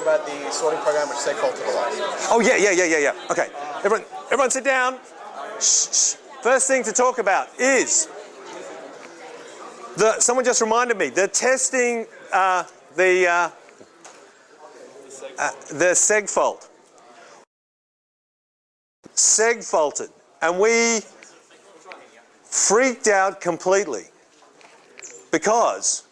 about the sorting program which seg faulted a lot. Oh, yeah. Okay, everyone sit down. Shh. First thing to talk about is, someone just reminded me, the testing, the seg fault. Seg faulted, and we freaked out completely because,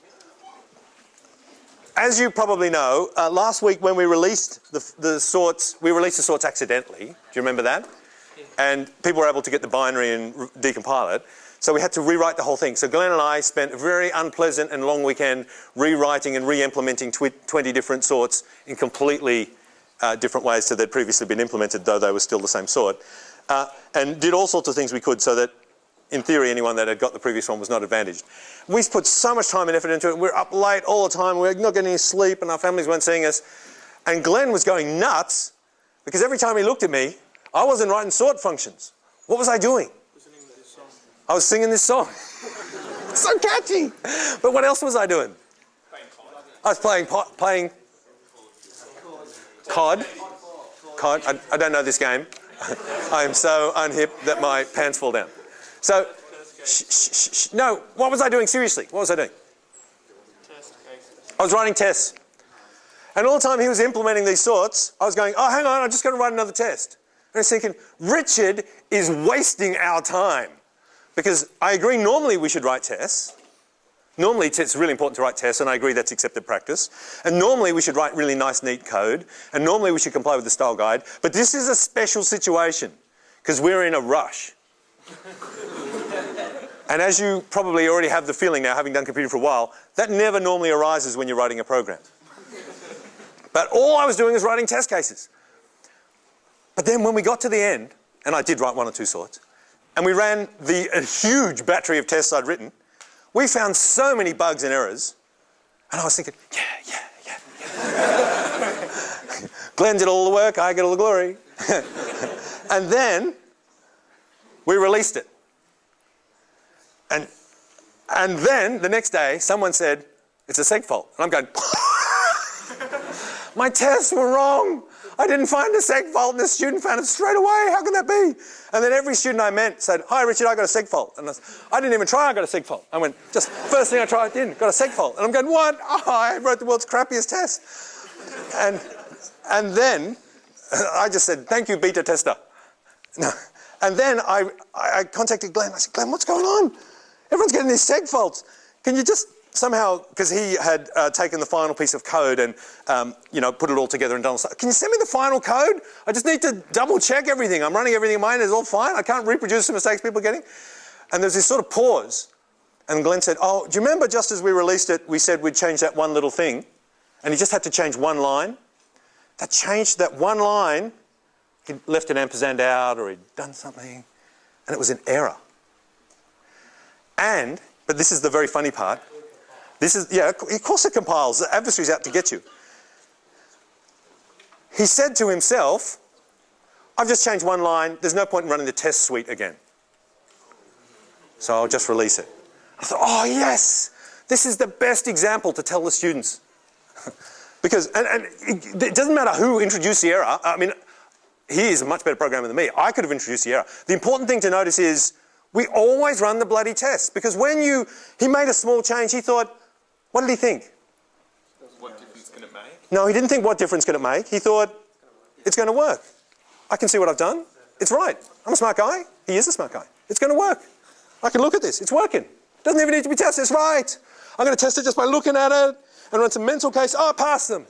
as you probably know, last week when we released the sorts, we released the sorts accidentally. Do you remember that? And people were able to get the binary and decompile it. So we had to rewrite the whole thing. So Glenn and I spent a very unpleasant and long weekend rewriting and re-implementing 20 different sorts in completely different ways to they'd previously been implemented, though they were still the same sort. And did all sorts of things we could so that, in theory, anyone that had got the previous one was not advantaged. We put so much time and effort into it. We're up late all the time. We're not getting any sleep, and our families weren't seeing us. And Glenn was going nuts because every time he looked at me, I wasn't writing sort functions. What was I doing? I was singing this song. It's so catchy. But what else was I doing? I was playing COD. I don't know this game. I am so unhip that my pants fall down. So, no, what was I doing seriously? What was I doing? I was writing tests. And all the time he was implementing these sorts, I was going, oh, hang on, I'm just going to write another test. And I was thinking, Richard is wasting our time. Because I agree normally we should write tests. Normally it's really important to write tests, and I agree that's accepted practice. And normally we should write really nice, neat code. And normally we should comply with the style guide. But this is a special situation, because we're in a rush. And as you probably already have the feeling now, having done computing for a while, that never normally arises when you're writing a program. But all I was doing was writing test cases. But then when we got to the end, and I did write one or two sorts, and we ran a huge battery of tests I'd written, we found so many bugs and errors, and I was thinking, yeah. Glenn did all the work, I get all the glory. And then we released it. And then the next day, someone said, it's a seg fault. And I'm going, my tests were wrong. I didn't find a seg fault, and the student found it straight away. How can that be? And then every student I met said, hi, Richard, I got a seg fault. And I didn't even try, I got a seg fault. I went, just first thing I tried, got a seg fault. And I'm going, what? Oh, I wrote the world's crappiest test. And then I just said, thank you, beta tester. No. And then I contacted Glenn. I said, Glenn, what's going on? Everyone's getting these seg faults. Can you just somehow, because he had taken the final piece of code and put it all together and done something. Can you send me the final code? I just need to double check everything. I'm running everything in mine, it's all fine. I can't reproduce the mistakes people are getting. And there's this sort of pause. And Glenn said, oh, do you remember just as we released it, we said we'd change that one little thing? And he just had to change one line. That changed that one line. He'd left an ampersand out or he'd done something. And it was an error. But this is the very funny part. Of course it compiles. The adversary's out to get you. He said to himself, I've just changed one line. There's no point in running the test suite again. So I'll just release it. I thought, oh, yes. This is the best example to tell the students. Because, and it doesn't matter who introduced the error. I mean, he is a much better programmer than me. I could have introduced the error. The important thing to notice is we always run the bloody test. Because when he made a small change, he thought, what did he think? What difference can it make? No, he didn't think what difference can it make. He thought, it's going to work. I can see what I've done. It's right. I'm a smart guy. He is a smart guy. It's going to work. I can look at this. It's working. Doesn't even need to be tested. It's right. I'm going to test it just by looking at it and run some mental case. Oh, I passed them.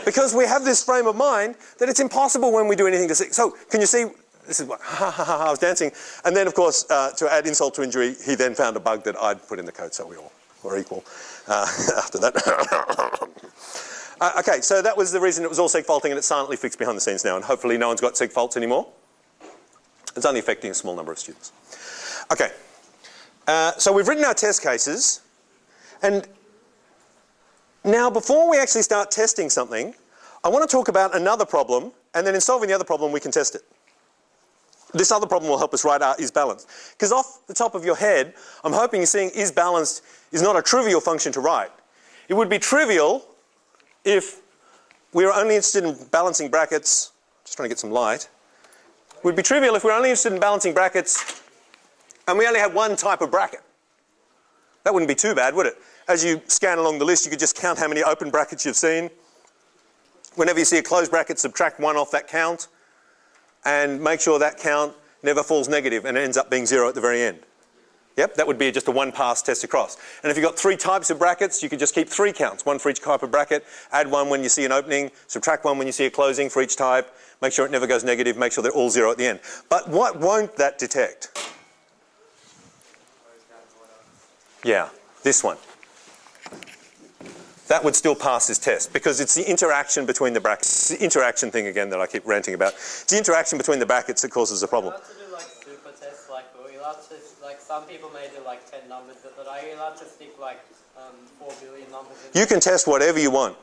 Because we have this frame of mind that it's impossible when we do anything to see. So, can you see? This is what, I was dancing. And then, of course, to add insult to injury, he then found a bug that I'd put in the code, so we all were equal after that. Okay, so that was the reason it was all seg faulting, and it's silently fixed behind the scenes now, and hopefully no one's got seg faults anymore. It's only affecting a small number of students. Okay, so we've written our test cases, and now before we actually start testing something, I want to talk about another problem, and then in solving the other problem we can test it. This other problem will help us write our is balanced. Because off the top of your head, I'm hoping you're seeing is balanced is not a trivial function to write. It would be trivial if we were only interested in balancing brackets, just trying to get some light, it would be trivial if we were only interested in balancing brackets and we only had one type of bracket. That wouldn't be too bad, would it? As you scan along the list, you could just count how many open brackets you've seen. Whenever you see a closed bracket, subtract 1 off that count and make sure that count never falls negative and it ends up being 0 at the very end. Yep, that would be just a one-pass test across. And if you've got 3 types of brackets, you could just keep 3 counts, 1 for each type of bracket, add 1 when you see an opening, subtract 1 when you see a closing for each type, make sure it never goes negative, make sure they're all 0 at the end. But what won't that detect? Yeah, this one. That would still pass this test because it's the interaction between the brackets. It's the interaction thing again that I keep ranting about. It's the interaction between the brackets that causes the problem. Are you allowed to do like super tests, like some people may do like 10 numbers, but are you allowed to stick like 4 billion numbers in? You can test whatever you want.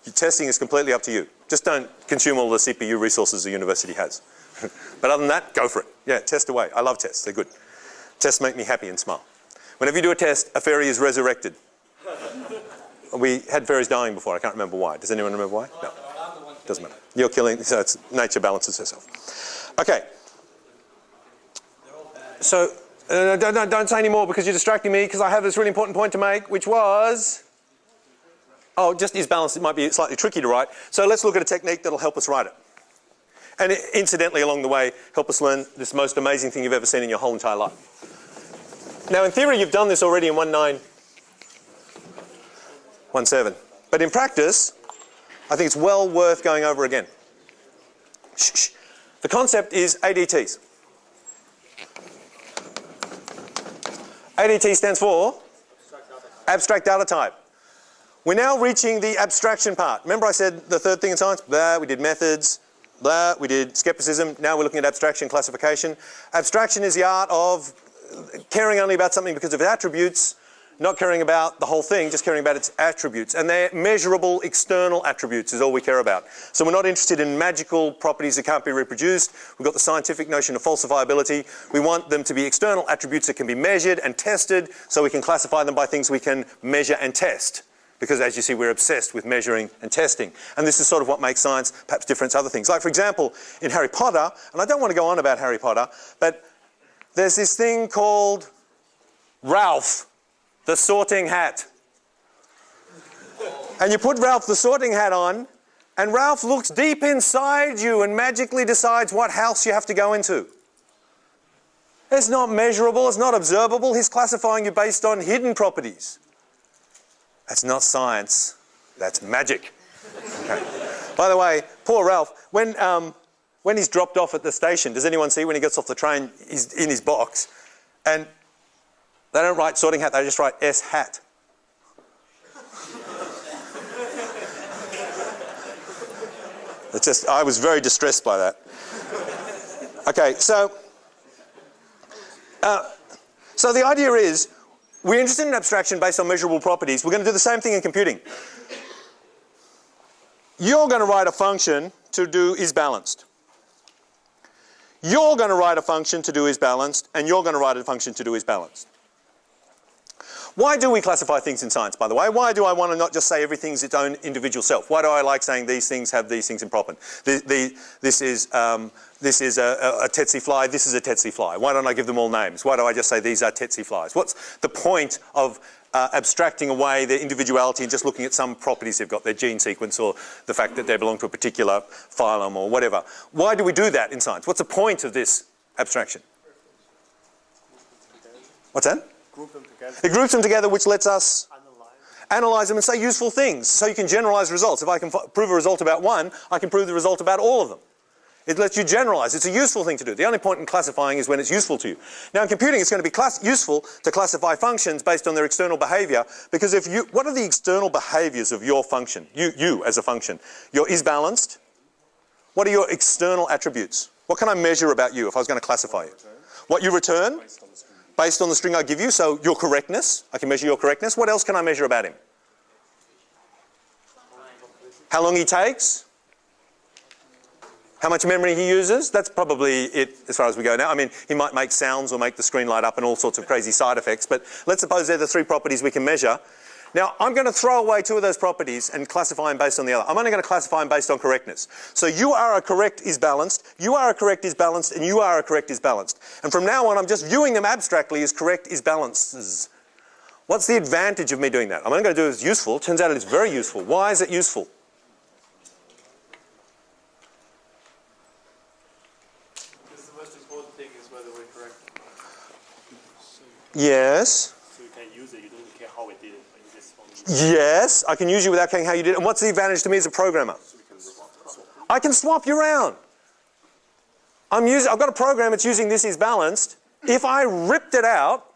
Your testing is completely up to you. Just don't consume all the CPU resources the university has. But other than that, go for it. Yeah, test away. I love tests. They're good. Tests make me happy and smile. Whenever you do a test, a fairy is resurrected. We had fairies dying before. I can't remember why. Does anyone remember why? No. Doesn't matter. You're killing, so it's nature balances herself. Okay. So, don't say any more because you're distracting me because I have this really important point to make, which was, oh, just is balanced. It might be slightly tricky to write. So let's look at a technique that'll help us write it. And incidentally, along the way, help us learn this most amazing thing you've ever seen in your whole entire life. Now, in theory, you've done this already in 1917. But in practice, I think it's well worth going over again. Shh. The concept is ADTs. ADT stands for Abstract Data Type. We're now reaching the abstraction part. Remember I said the third thing in science? Blah, we did methods. Blah, we did skepticism. Now we're looking at abstraction, classification. Abstraction is the art of caring only about something because of its attributes, not caring about the whole thing, just caring about its attributes. And they're measurable external attributes is all we care about. So we're not interested in magical properties that can't be reproduced. We've got the scientific notion of falsifiability. We want them to be external attributes that can be measured and tested so we can classify them by things we can measure and test. Because as you see, we're obsessed with measuring and testing. And this is sort of what makes science perhaps different to other things. Like, for example, in Harry Potter, and I don't want to go on about Harry Potter, but there's this thing called Ralph, the sorting hat. And you put Ralph the sorting hat on, and Ralph looks deep inside you and magically decides what house you have to go into. It's not measurable, it's not observable, he's classifying you based on hidden properties. That's not science, that's magic. Okay. By the way, poor Ralph, when he's dropped off at the station, does anyone see when he gets off the train, he's in his box, and they don't write sorting hat, they just write S hat. It's just, I was very distressed by that. Okay, so the idea is, we're interested in abstraction based on measurable properties. We're going to do the same thing in computing. You're going to write a function to do is balanced. You're going to write a function to do is balanced, and you're going to write a function to do is balanced. Why do we classify things in science, by the way? Why do I want to not just say everything's its own individual self? Why do I like saying these things have these things in property? This is a tsetse fly, this is a tsetse fly. Why don't I give them all names? Why do I just say these are tsetse flies? What's the point of abstracting away their individuality and just looking at some properties they've got, their gene sequence or the fact that they belong to a particular phylum or whatever? Why do we do that in science? What's the point of this abstraction? What's that? Group them together. It groups them together, which lets us analyze them and say useful things. So you can generalize results. If I can prove a result about one, I can prove the result about all of them. It lets you generalize. It's a useful thing to do. The only point in classifying is when it's useful to you. Now in computing, it's going to be useful to classify functions based on their external behavior, because what are the external behaviors of your function? You as a function. Your is balanced. What are your external attributes? What can I measure about you if I was going to classify you? What you return? Based on the string I give you, so your correctness. I can measure your correctness. What else can I measure about him? How long he takes? How much memory he uses? That's probably it as far as we go now. I mean, he might make sounds or make the screen light up and all sorts of crazy side effects, but let's suppose they're the 3 properties we can measure. Now, I'm going to throw away two of those properties and classify them based on the other. I'm only going to classify them based on correctness. So you are a correct is balanced, you are a correct is balanced, and you are a correct is balanced. And from now on, I'm just viewing them abstractly as correct is balances. What's the advantage of me doing that? I'm only going to do it as useful. Turns out it's very useful. Why is it useful? Because the most important thing is whether we're correct. Yes. So you can use it, you don't care how we did it, but you just want to use it. Yes, I can use you without caring how you did it. And what's the advantage to me as a programmer? I can swap you around. I've got a program that's using this is balanced. If I ripped it out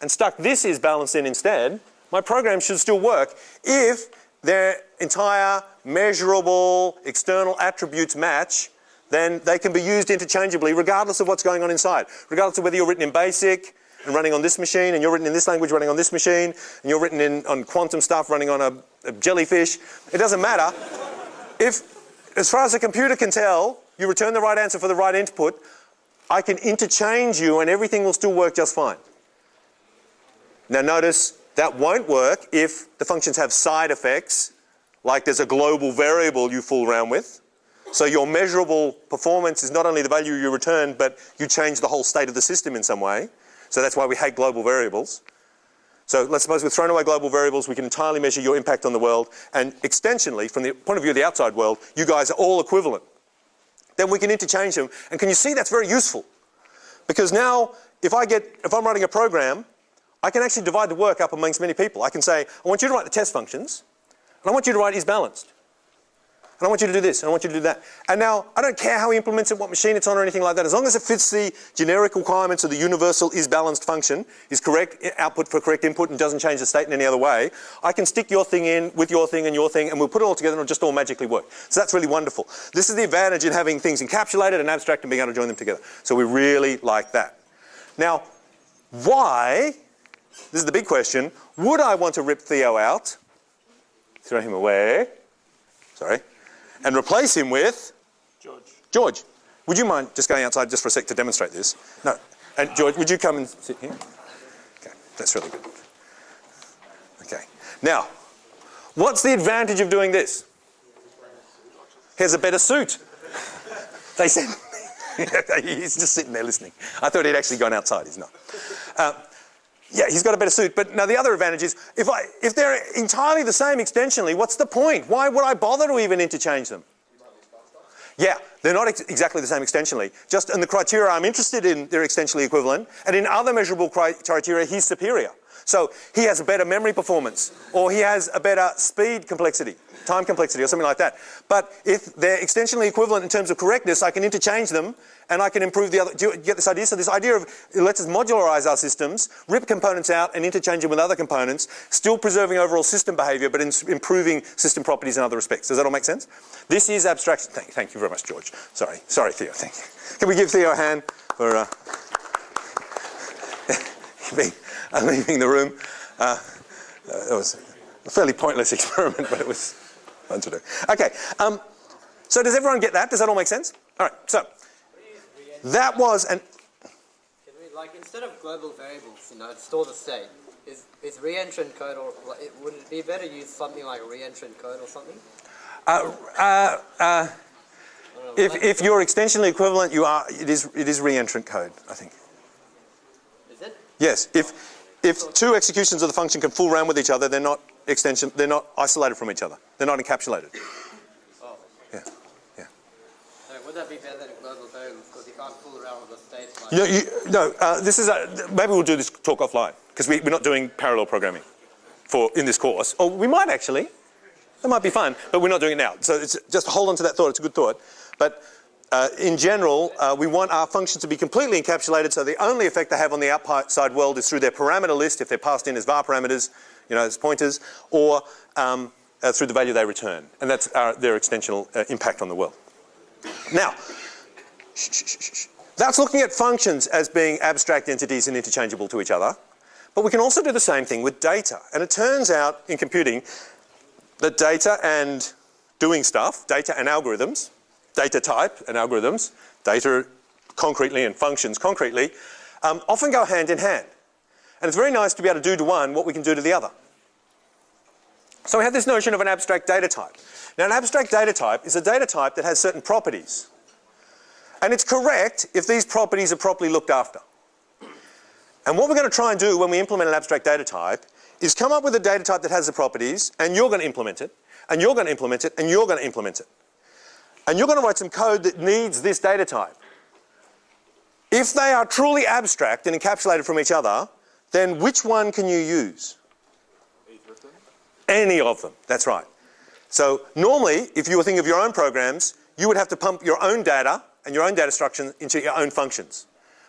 and stuck this is balanced in instead, my program should still work if their entire measurable external attributes match. Then they can be used interchangeably regardless of what's going on inside. Regardless of whether you're written in BASIC and running on this machine, and you're written in this language running on this machine, and you're written on quantum stuff running on a jellyfish. It doesn't matter. If, as far as the computer can tell, you return the right answer for the right input, I can interchange you and everything will still work just fine. Now notice that won't work if the functions have side effects, like there's a global variable you fool around with. So your measurable performance is not only the value you return, but you change the whole state of the system in some way. So that's why we hate global variables. So let's suppose we've thrown away global variables, we can entirely measure your impact on the world, and extensionally, from the point of view of the outside world, you guys are all equivalent. Then we can interchange them, and can you see that's very useful? Because now, if I'm writing a program, I can actually divide the work up amongst many people. I can say, I want you to write the test functions, and I want you to write is balanced. And I want you to do this, and I want you to do that. And now, I don't care how he implements it, what machine it's on, or anything like that. As long as it fits the generic requirements of the universal is balanced function, is correct output for correct input, and doesn't change the state in any other way, I can stick your thing in with your thing and your thing, and we'll put it all together and it'll just all magically work. So that's really wonderful. This is the advantage in having things encapsulated and abstract and being able to join them together. So we really like that. Now, why, this is the big question, would I want to rip Theo out, throw him away, sorry, and replace him with George. Would you mind just going outside just for a sec to demonstrate this? No. And George, would you come and sit here? Okay, that's really good. Okay. Now, what's the advantage of doing this? Here's a better suit. They said, he's just sitting there listening. I thought he'd actually gone outside, he's not. Yeah, he's got a better suit, but now the other advantage is, if they're entirely the same extensionally, what's the point? Why would I bother to even interchange them? Yeah, they're not exactly the same extensionally. Just in the criteria I'm interested in, they're extensionally equivalent, and in other measurable criteria, he's superior. So he has a better memory performance, or he has a better speed complexity, time complexity, or something like that. But if they're extensionally equivalent in terms of correctness, I can interchange them, and I can improve the other. Do you get this idea? So this idea of let's us modularize our systems, rip components out, and interchange them with other components, still preserving overall system behavior, but improving system properties in other respects. Does that all make sense? This is abstraction. Thank you very much, George. Sorry, Theo. Thank you. Can we give Theo a hand for leaving the room? It was a fairly pointless experiment, but it was fun to do. Okay. So does everyone get that? Does that all make sense? All right. So. That was an... Can we, like, instead of global variables, store the state, is re-entrant code, or would it be better to use something like re-entrant code or something? If you're extensionally equivalent, it is re-entrant code, I think. Is it? Yes. If two executions of the function can fool around with each other, they're not isolated from each other. They're not encapsulated. Oh. Yeah. Would that be better than global variables, because you can't fool around with the states? Like this is maybe we'll do this talk offline, because we're not doing parallel programming in this course. Or we might actually. That might be fun, but we're not doing it now. So it's just hold on to that thought. It's a good thought. But in general, we want our functions to be completely encapsulated, so the only effect they have on the outside world is through their parameter list, if they're passed in as var parameters, as pointers, or through the value they return. And that's their extensional impact on the world. Now, that's looking at functions as being abstract entities and interchangeable to each other. But we can also do the same thing with data. And it turns out in computing that data and doing stuff, data and algorithms, data type and algorithms, data concretely and functions concretely, often go hand in hand. And it's very nice to be able to do to one what we can do to the other. So we have this notion of an abstract data type. Now an abstract data type is a data type that has certain properties. And it's correct if these properties are properly looked after. And what we're going to try and do when we implement an abstract data type is come up with a data type that has the properties, and you're going to implement it, and you're going to implement it, and you're going to implement it. And you're going to write some code that needs this data type. If they are truly abstract and encapsulated from each other, then which one can you use? Either of them? Any of them, that's right. So normally, if you were thinking of your own programs, you would have to pump your own data and your own data structure into your own functions.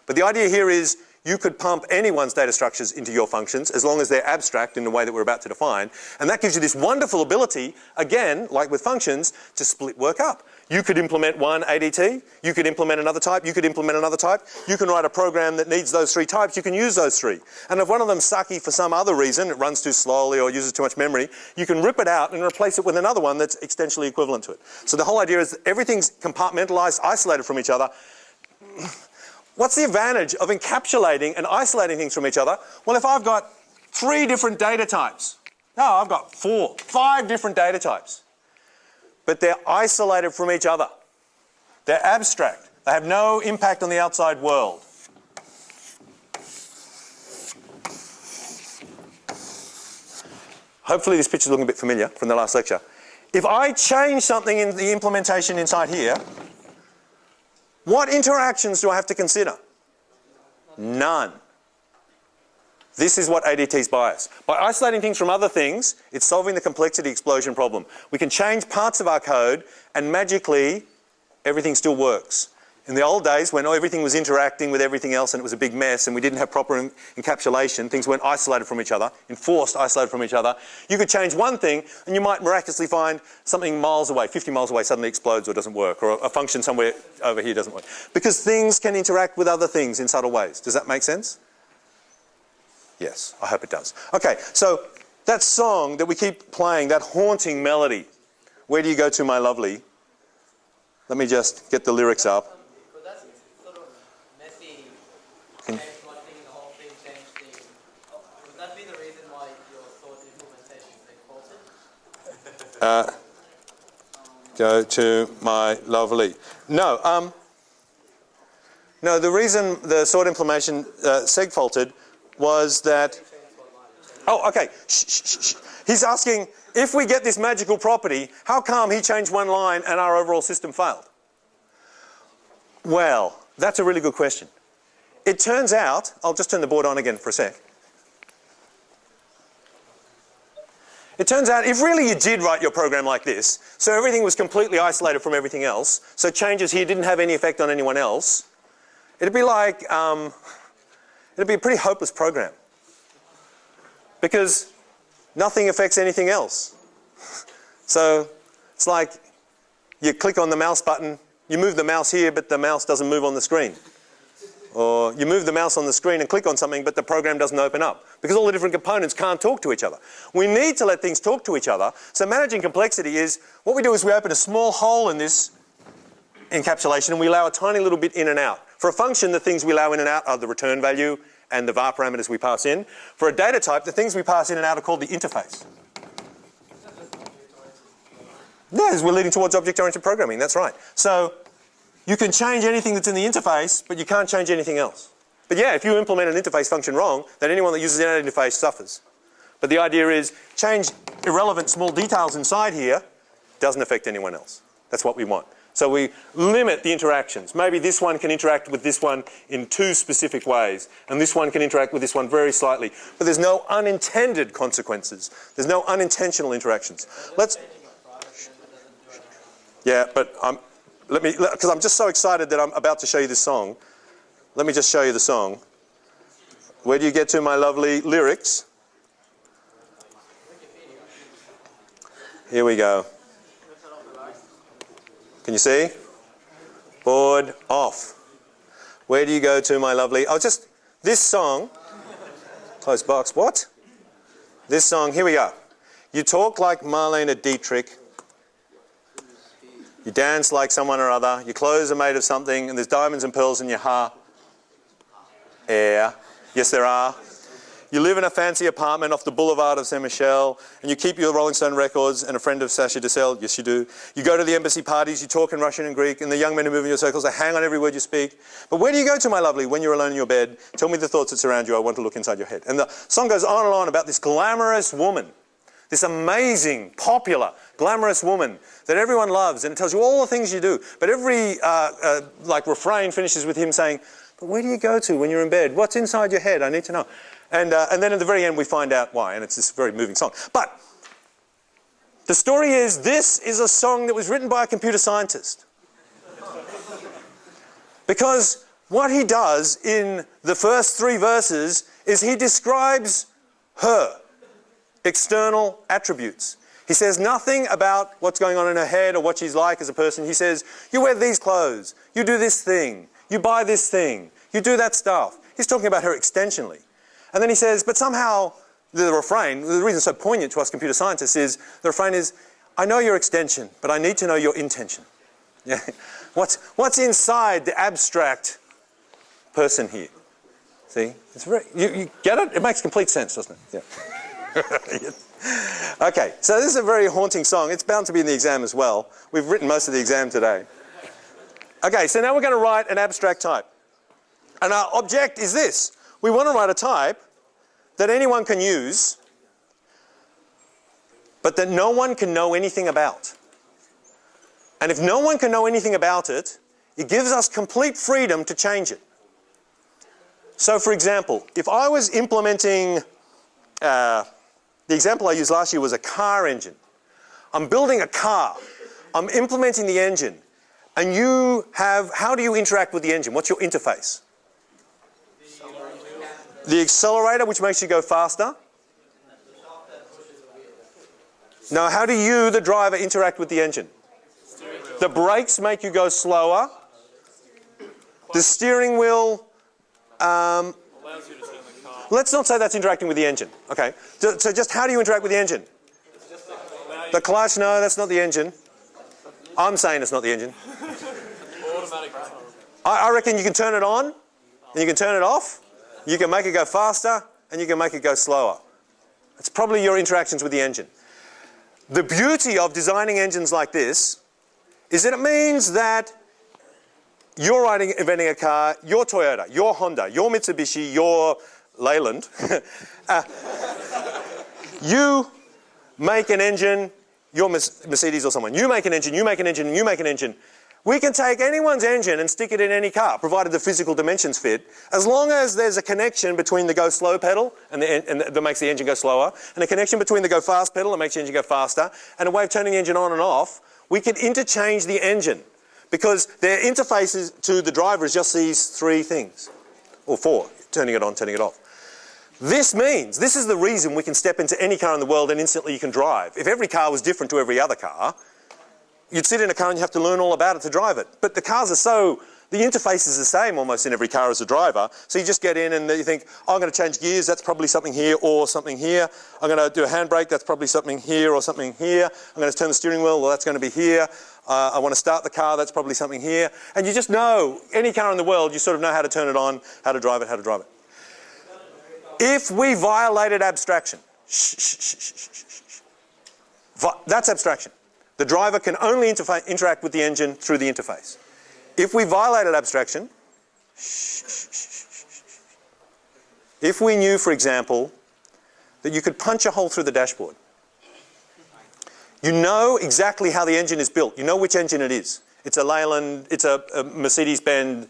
But the idea here is you could pump anyone's data structures into your functions as long as they're abstract in the way that we're about to define. And that gives you this wonderful ability, again, like with functions, to split work up. You could implement one ADT, you could implement another type, you could implement another type. You can write a program that needs those three types, you can use those three. And if one of them's sucky for some other reason, it runs too slowly or uses too much memory, you can rip it out and replace it with another one that's extensionally equivalent to it. So the whole idea is that everything's compartmentalized, isolated from each other. What's the advantage of encapsulating and isolating things from each other? Well, if I've got 3 different data types, no, I've got 4, 5 different data types, but they're isolated from each other. They're abstract. They have no impact on the outside world. Hopefully this picture's looking a bit familiar from the last lecture. If I change something in the implementation inside here, what interactions do I have to consider? None. This is what ADT's bias. By isolating things from other things, it's solving the complexity explosion problem. We can change parts of our code and magically everything still works. In the old days when everything was interacting with everything else and it was a big mess and we didn't have proper encapsulation, things weren't isolated from each other, enforced isolated from each other, you could change one thing and you might miraculously find something miles away, 50 miles away suddenly explodes or doesn't work, or a function somewhere over here doesn't work. Because things can interact with other things in subtle ways. Does that make sense? Yes, I hope it does. Okay, so that song that we keep playing, that haunting melody, Where Do You Go To My Lovely? Let me just get the lyrics up. But that's sort of messy. Change one thing, the whole thing, change things. Would that be the reason why your sort implementation is faulted? Go to my lovely. No, no, the reason the sort implementation seg faulted was that... Oh, okay. Shh, shh, shh, shh. He's asking, if we get this magical property, how come he changed one line and our overall system failed? Well, that's a really good question. It turns out, I'll just turn the board on again for a sec. It turns out if really you did write your program like this, so everything was completely isolated from everything else, so changes here didn't have any effect on anyone else, it'd be like, it'd be a pretty hopeless program. Because nothing affects anything else. So it's like you click on the mouse button, you move the mouse here, but the mouse doesn't move on the screen. Or you move the mouse on the screen and click on something, but the program doesn't open up. Because all the different components can't talk to each other. We need to let things talk to each other. So managing complexity is, what we do is we open a small hole in this encapsulation and we allow a tiny little bit in and out. For a function, the things we allow in and out are the return value and the var parameters we pass in. For a data type, the things we pass in and out are called the interface. Yes, we're leading towards object-oriented programming, that's right. So you can change anything that's in the interface, but you can't change anything else. But yeah, if you implement an interface function wrong, then anyone that uses that interface suffers. But the idea is, change irrelevant small details inside here, doesn't affect anyone else. That's what we want. So we limit the interactions. Maybe this one can interact with this one in 2 specific ways, and this one can interact with this one very slightly. But there's no unintended consequences. There's no unintentional interactions. Let's... Yeah, but because I'm just so excited that I'm about to show you this song. Let me just show you the song. Where do you get to, my lovely lyrics? Here we go. Can you see? Board off. Where do you go to, my lovely? Oh, just this song. Close box. What? This song. Here we go. You talk like Marlene Dietrich. You dance like someone or other. Your clothes are made of something, and there's diamonds and pearls in your hair. Yes, there are. You live in a fancy apartment off the boulevard of Saint Michel, and you keep your Rolling Stone records and a friend of Sacha Distel. Yes, you do. You go to the embassy parties, you talk in Russian and Greek, and the young men who move in your circles, they hang on every word you speak. But where do you go to, my lovely, when you're alone in your bed? Tell me the thoughts that surround you. I want to look inside your head. And the song goes on and on about this glamorous woman, this amazing, popular, glamorous woman that everyone loves, and it tells you all the things you do. But every refrain finishes with him saying, but where do you go to when you're in bed? What's inside your head? I need to know. And then at the very end we find out why, and it's this very moving song. But the story is, this is a song that was written by a computer scientist. Because what he does in the first 3 verses is he describes her external attributes. He says nothing about what's going on in her head or what she's like as a person. He says, you wear these clothes, you do this thing, you buy this thing, you do that stuff. He's talking about her extensionally. And then he says, but somehow the refrain, the reason it's so poignant to us computer scientists is, the refrain is, I know your extension, but I need to know your intention. Yeah. What's inside the abstract person here? See? It's very, you get it? It makes complete sense, doesn't it? Yeah. Okay, so this is a very haunting song. It's bound to be in the exam as well. We've written most of the exam today. Okay, so now we're going to write an abstract type. And our object is this. We want to write a type that anyone can use, but that no one can know anything about. And if no one can know anything about it, it gives us complete freedom to change it. So for example, if I was implementing, the example I used last year was a car engine. I'm building a car. I'm implementing the engine. And you have, how do you interact with the engine? What's your interface? The accelerator, which makes you go faster. Now, how do you, the driver, interact with the engine? The brakes make you go slower. The steering wheel, Allows you to turn the car. let's not say that's interacting with the engine. Okay, so just how do you interact with the engine? The clutch, no, that's not the engine. I'm saying it's not the engine. Automatic control. I reckon you can turn it on, and you can turn it off. You can make it go faster, and you can make it go slower. It's probably your interactions with the engine. The beauty of designing engines like this is that it means that you're inventing a car, your Toyota, your Honda, your Mitsubishi, your Leyland. You make an engine, your Mercedes or someone. You make an engine, you make an engine, and you make an engine. We can take anyone's engine and stick it in any car, provided the physical dimensions fit, as long as there's a connection between the go slow pedal and that makes the engine go slower, and a connection between the go fast pedal that makes the engine go faster, and a way of turning the engine on and off. We can interchange the engine because their interfaces to the driver is just these 3 things, or 4, turning it on, turning it off. This means, this is the reason we can step into any car in the world and instantly you can drive. If every car was different to every other car, you'd sit in a car and you have to learn all about it to drive it. But the cars are so, the interface is the same almost in every car as a driver. So you just get in and you think, oh, I'm going to change gears, that's probably something here or something here. I'm going to do a handbrake, that's probably something here or something here. I'm going to turn the steering wheel, well, that's going to be here. I want to start the car, that's probably something here. And you just know, any car in the world, you sort of know how to turn it on, how to drive it, how to drive it. If we violated abstraction, that's abstraction. The driver can only interact with the engine through the interface. If we violated abstraction, if we knew, for example, that you could punch a hole through the dashboard, you know exactly how the engine is built. You know which engine it is. It's a Leyland, it's a Mercedes-Benz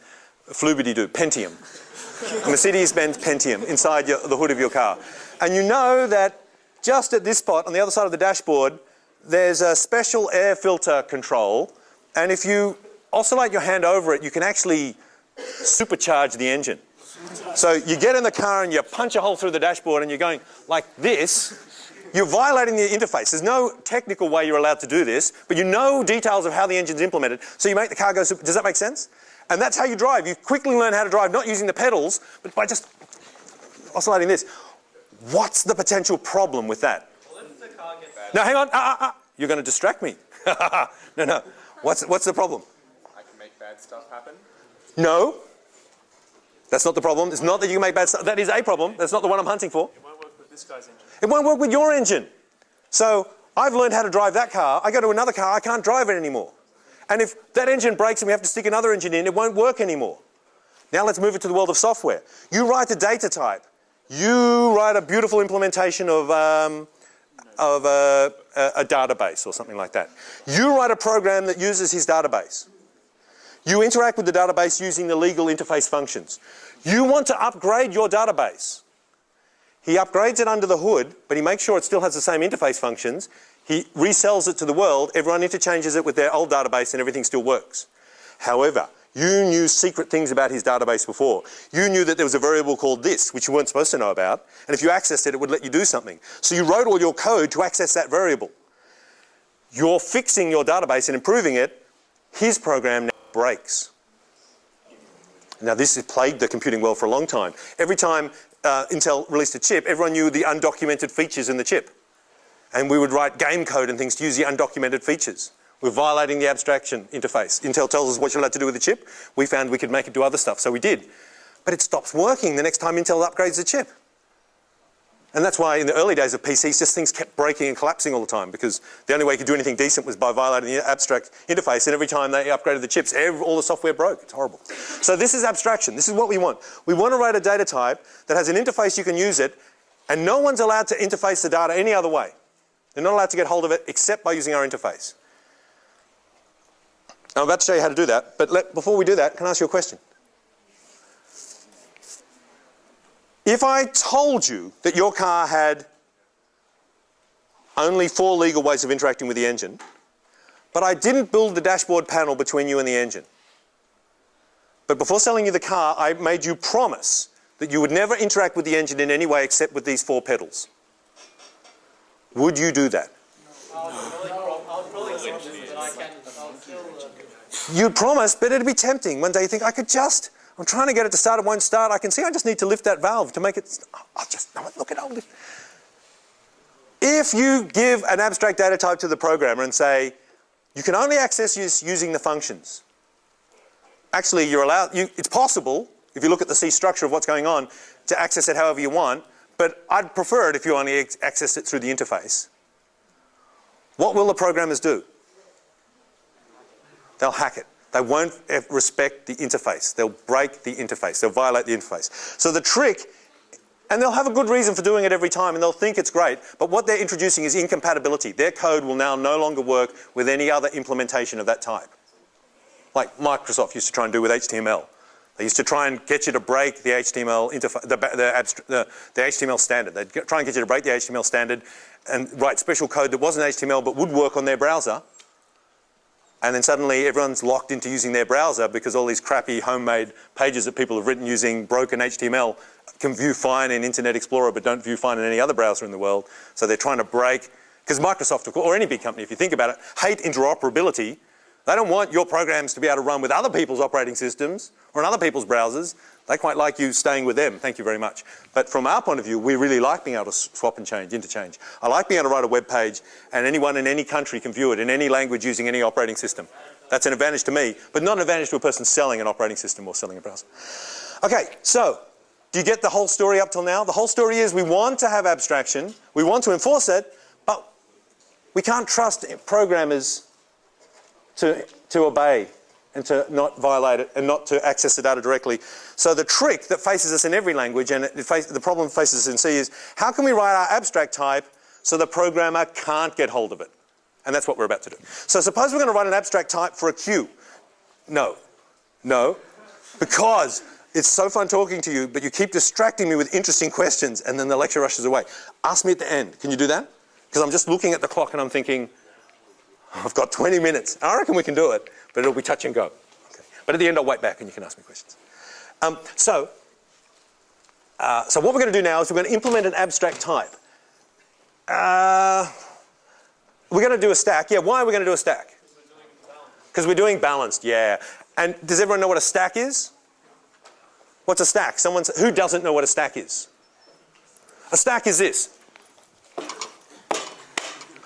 Flubity-doo, Pentium. Mercedes-Benz Pentium inside the hood of your car. And you know that just at this spot on the other side of the dashboard, there's a special air filter control, and if you oscillate your hand over it, you can actually supercharge the engine. So you get in the car and you punch a hole through the dashboard and you're going like this. You're violating the interface. There's no technical way you're allowed to do this, but you know details of how the engine's implemented, so you make the car go super. Does that make sense? And that's how you drive. You quickly learn how to drive, not using the pedals, but by just oscillating this. What's the potential problem with that? Well, if the car gets No, hang on. You're going to distract me. No. What's the problem? I can make bad stuff happen. No. That's not the problem. It's not that you can make bad stuff. That is a problem. That's not the one I'm hunting for. It won't work with this guy's engine. It won't work with your engine. So I've learned how to drive that car. I go to another car, I can't drive it anymore. And if that engine breaks and we have to stick another engine in, it won't work anymore. Now let's move it to the world of software. You write a data type. You write a beautiful implementation of a database or something like that. You write a program that uses his database. You interact with the database using the legal interface functions. You want to upgrade your database. He upgrades it under the hood, but he makes sure it still has the same interface functions. He resells it to the world, everyone interchanges it with their old database and everything still works. However, you knew secret things about his database before. You knew that there was a variable called this, which you weren't supposed to know about, and if you accessed it, it would let you do something. So you wrote all your code to access that variable. You're fixing your database and improving it. His program now breaks. Now this has plagued the computing world for a long time. Every time Intel released a chip, everyone knew the undocumented features in the chip. And we would write game code and things to use the undocumented features. We're violating the abstraction interface. Intel tells us what you're allowed to do with the chip. We found we could make it do other stuff, so we did. But it stops working the next time Intel upgrades the chip. And that's why in the early days of PCs, just things kept breaking and collapsing all the time, because the only way you could do anything decent was by violating the abstract interface, and every time they upgraded the chips, all the software broke. It's horrible. So this is abstraction. This is what we want. We want to write a data type that has an interface, you can use it, and no one's allowed to interface the data any other way. They're not allowed to get hold of it except by using our interface. I'm about to show you how to do that, but before we do that, can I ask you a question? If I told you that your car had only 4 legal ways of interacting with the engine, but I didn't build the dashboard panel between you and the engine, but before selling you the car, I made you promise that you would never interact with the engine in any way except with these 4 pedals, would you do that? I'll probably switch it, but I can. I'll still. You'd promise, but it'd be tempting. One day you think, I'm trying to get it to start, it won't start. I can see I just need to lift that valve to make it, look at all this. If you give an abstract data type to the programmer and say, you can only access this using the functions. Actually, you're allowed, it's possible, if you look at the C structure of what's going on, to access it however you want, but I'd prefer it if you only access it through the interface. What will the programmers do? They'll hack it. They won't respect the interface. They'll break the interface. They'll violate the interface. So the trick, and they'll have a good reason for doing it every time, and they'll think it's great, but what they're introducing is incompatibility. Their code will now no longer work with any other implementation of that type. Like Microsoft used to try and do with HTML. They used to try and get you to break the HTML the HTML standard. They'd try and get you to break the HTML standard and write special code that wasn't HTML but would work on their browser. And then suddenly everyone's locked into using their browser because all these crappy homemade pages that people have written using broken HTML can view fine in Internet Explorer but don't view fine in any other browser in the world. So they're trying to break, because Microsoft, or any big company if you think about it, hate interoperability. They don't want your programs to be able to run with other people's operating systems or on other people's browsers. They quite like you staying with them, thank you very much. But from our point of view, we really like being able to swap and change, interchange. I like being able to write a web page and anyone in any country can view it in any language using any operating system. That's an advantage to me, but not an advantage to a person selling an operating system or selling a browser. Okay, so do you get the whole story up till now? The whole story is we want to have abstraction, we want to enforce it, but we can't trust programmers to obey and to not violate it and not to access the data directly. So the trick that faces us in every language, and the problem faces us in C, is how can we write our abstract type so the programmer can't get hold of it? And that's what we're about to do. So suppose we're going to write an abstract type for a queue. No, because it's so fun talking to you, but you keep distracting me with interesting questions and then the lecture rushes away. Ask me at the end. Can you do that? Because I'm just looking at the clock and I'm thinking, I've got 20 minutes. I reckon we can do it, but it'll be touch and go. Okay. But at the end, I'll wait back and you can ask me questions. So what we're going to do now is we're going to implement an abstract type. We're going to do a stack. Yeah, why are we going to do a stack? Because we're doing balanced, yeah. And does everyone know what a stack is? What's a stack? Who doesn't know what a stack is? A stack is this.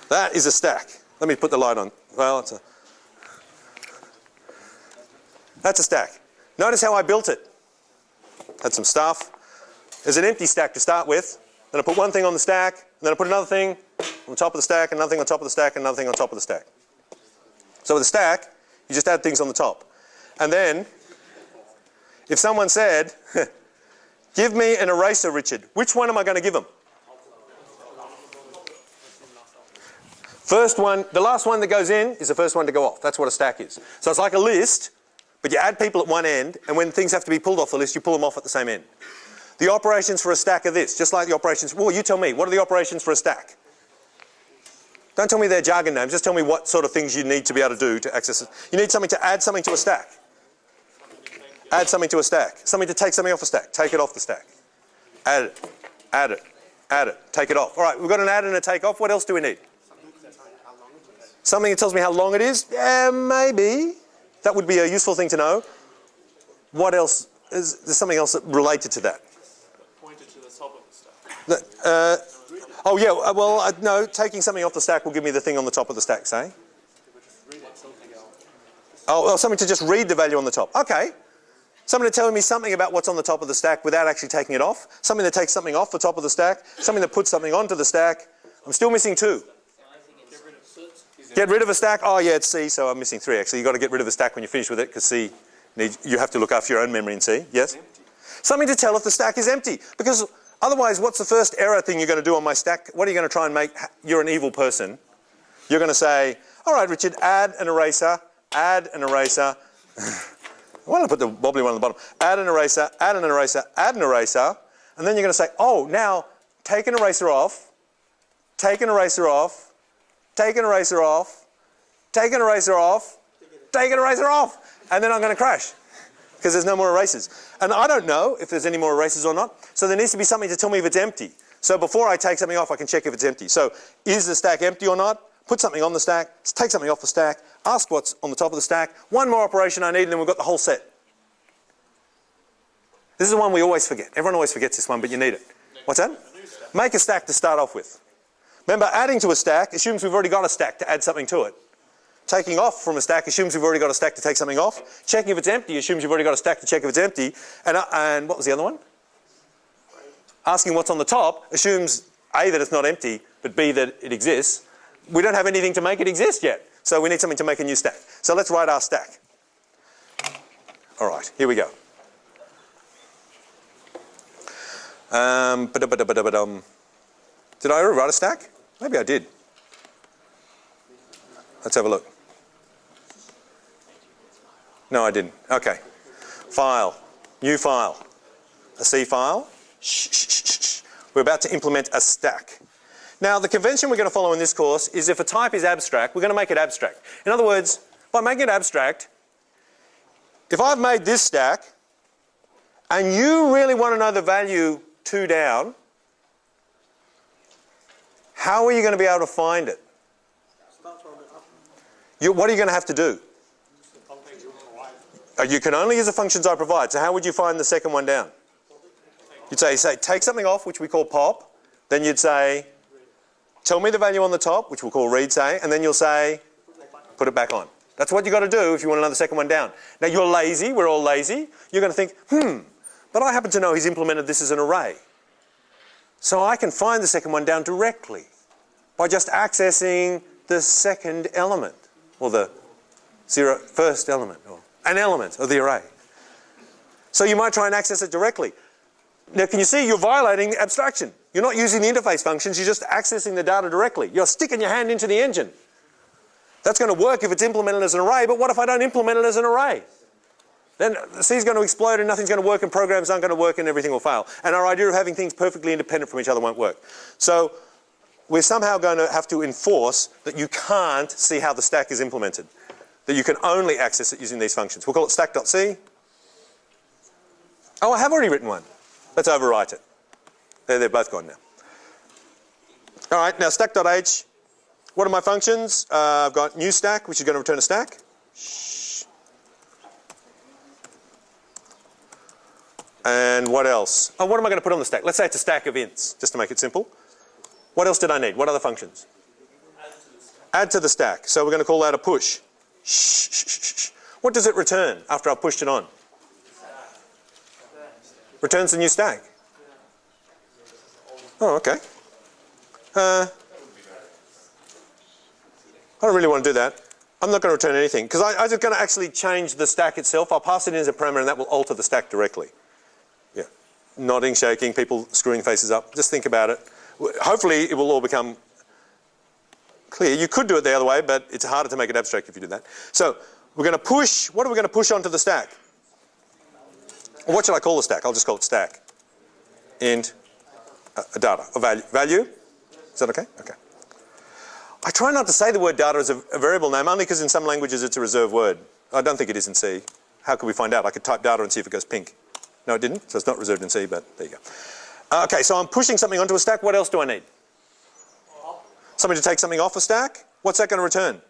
That is a stack. Let me put the light on. Well, that's a stack. Notice how I built it. had some stuff. There's an empty stack to start with. Then I put one thing on the stack, and then I put another thing on top of the stack, another thing on top of the stack, another thing on top of the stack. So with a stack, you just add things on the top. And then, if someone said, give me an eraser, Richard, which one am I going to give them? First one, the last one that goes in is the first one to go off. That's what a stack is. So it's like a list, but you add people at one end, and when things have to be pulled off the list, you pull them off at the same end. The operations for a stack are this, just like the operations, well, you tell me, what are the operations for a stack? Don't tell me their jargon names, just tell me what sort of things you need to be able to do to access it. You need something to add something to a stack. Add something to a stack. Something to take something off a stack. Take it off the stack. Add it. Add it. Add it. Take it off. All right, we've got an add and a take off. What else do we need? Something that tells me how long it is? Yeah, maybe. That would be a useful thing to know. What else? Is there something else related to that? Pointed to the top of the stack. Oh yeah, well, no, taking something off the stack will give me the thing on the top of the stack, say? Oh, well, something to just read the value on the top. Okay. Something to tell me something about what's on the top of the stack without actually taking it off. Something that takes something off the top of the stack. Something that puts something onto the stack. I'm still missing two. Get rid of a stack? Oh yeah, it's C, so I'm missing three actually. You've got to get rid of a stack when you finish with it, because C, you have to look after your own memory in C. Yes? Something to tell if the stack is empty. Because otherwise, what's the first error thing you're going to do on my stack? What are you going to try and make? You're an evil person. You're going to say, all right, Richard, add an eraser, add an eraser. Why don't I put the wobbly one on the bottom? Add an eraser, add an eraser, add an eraser. And then you're going to say, oh, now take an eraser off, take an eraser off, take an eraser off, take an eraser off, take an eraser off. And then I'm going to crash because there's no more erasers. And I don't know if there's any more erasers or not. So there needs to be something to tell me if it's empty. So before I take something off, I can check if it's empty. So is the stack empty or not? Put something on the stack, take something off the stack, ask what's on the top of the stack, one more operation I need, and then we've got the whole set. This is the one we always forget. Everyone always forgets this one, but you need it. What's that? Make a stack to start off with. Remember, adding to a stack assumes we've already got a stack to add something to it. Taking off from a stack assumes we've already got a stack to take something off. Checking if it's empty assumes you've already got a stack to check if it's empty. And what was the other one? Asking what's on the top assumes A, that it's not empty, but B, that it exists. We don't have anything to make it exist yet, so we need something to make a new stack. So let's write our stack. All right, here we go. Did I already write a stack? Maybe I did. Let's have a look. No, I didn't. Okay. File. New file. A C file. We're about to implement a stack. Now, the convention we're going to follow in this course is if a type is abstract, we're going to make it abstract. In other words, by making it abstract, if I've made this stack and you really want to know the value 2 down, how are you going to be able to find it? What are you going to have to do? You can only use the functions I provide. So how would you find the second one down? You'd say take something off, which we call pop. Then you'd say, tell me the value on the top, which we'll call read, say, and then you'll say, put it back on. That's what you've got to do if you want to know the second one down. Now, you're lazy. We're all lazy. You're going to think, but I happen to know he's implemented this as an array. So I can find the second one down directly by just accessing the second element, or the first element, or an element of the array. So you might try and access it directly. Now, can you see you're violating the abstraction? You're not using the interface functions, you're just accessing the data directly. You're sticking your hand into the engine. That's going to work if it's implemented as an array, but what if I don't implement it as an array? Then C is going to explode and nothing's going to work and programs aren't going to work and everything will fail. And our idea of having things perfectly independent from each other won't work. So we're somehow going to have to enforce that you can't see how the stack is implemented. That you can only access it using these functions. We'll call it stack.c. Oh, I have already written one. Let's overwrite it. They're both gone now. All right, now stack.h. What are my functions? I've got new stack, which is going to return a stack. And what else? Oh, what am I going to put on the stack? Let's say it's a stack of ints, just to make it simple. What else did I need? What other functions? Add to the stack. So we're going to call that a push. What does it return after I've pushed it on? Returns the new stack. Oh, okay. I don't really want to do that. I'm not going to return anything because I'm just going to actually change the stack itself. I'll pass it in as a parameter and that will alter the stack directly. Yeah. Nodding, shaking, people screwing faces up. Just think about it. Hopefully it will all become clear. You could do it the other way, but it's harder to make it abstract if you do that. So we're going to push, what are we going to push onto the stack? Or what should I call the stack? I'll just call it stack. Int data, or value. Is that okay? Okay. I try not to say the word data as a variable name, only because in some languages it's a reserved word. I don't think it is in C. How could we find out? I could type data and see if it goes pink. No, it didn't, so it's not reserved in C, but there you go. Okay, so I'm pushing something onto a stack. What else do I need? Somebody to take something off a stack? What's that going to return?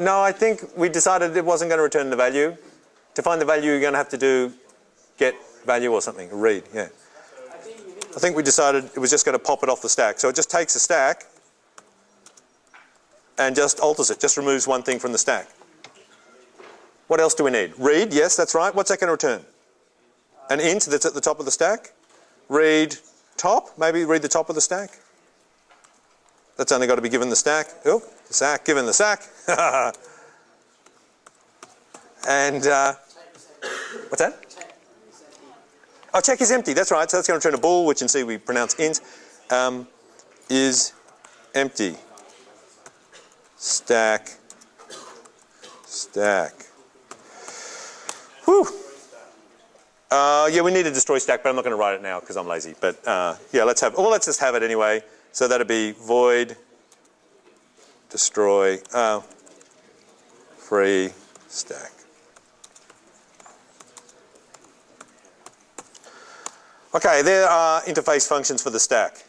No, I think we decided it wasn't going to return the value. To find the value, you're going to have to do get value or something, read, yeah. I think we decided it was just going to pop it off the stack. So it just takes a stack and just alters it, just removes one thing from the stack. What else do we need? Read, yes, that's right. What's that going to return? An int that's at the top of the stack. Read top, maybe read the top of the stack. That's only got to be given the stack. Oh, the stack, given the stack. And what's that? Oh, check is empty, that's right. So that's going to return a bool, which in C we pronounce int, is empty. Stack. Whew. Yeah, we need to destroy stack, but I'm not going to write it now because I'm lazy. But yeah, let's just have it anyway. So that'd be void destroy free stack. Okay, there are interface functions for the stack.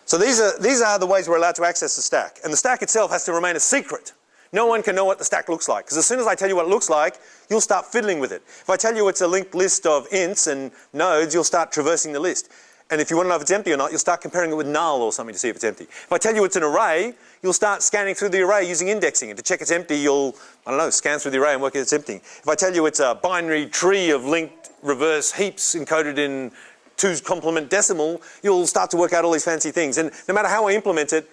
So these are the ways we're allowed to access the stack. And the stack itself has to remain a secret. No one can know what the stack looks like. Because as soon as I tell you what it looks like, you'll start fiddling with it. If I tell you it's a linked list of ints and nodes, you'll start traversing the list. And if you want to know if it's empty or not, you'll start comparing it with null or something to see if it's empty. If I tell you it's an array, you'll start scanning through the array using indexing. And to check it's empty, you'll, I don't know, scan through the array and work if it's empty. If I tell you it's a binary tree of linked reverse heaps encoded in 2's complement decimal, you'll start to work out all these fancy things. And no matter how I implement it,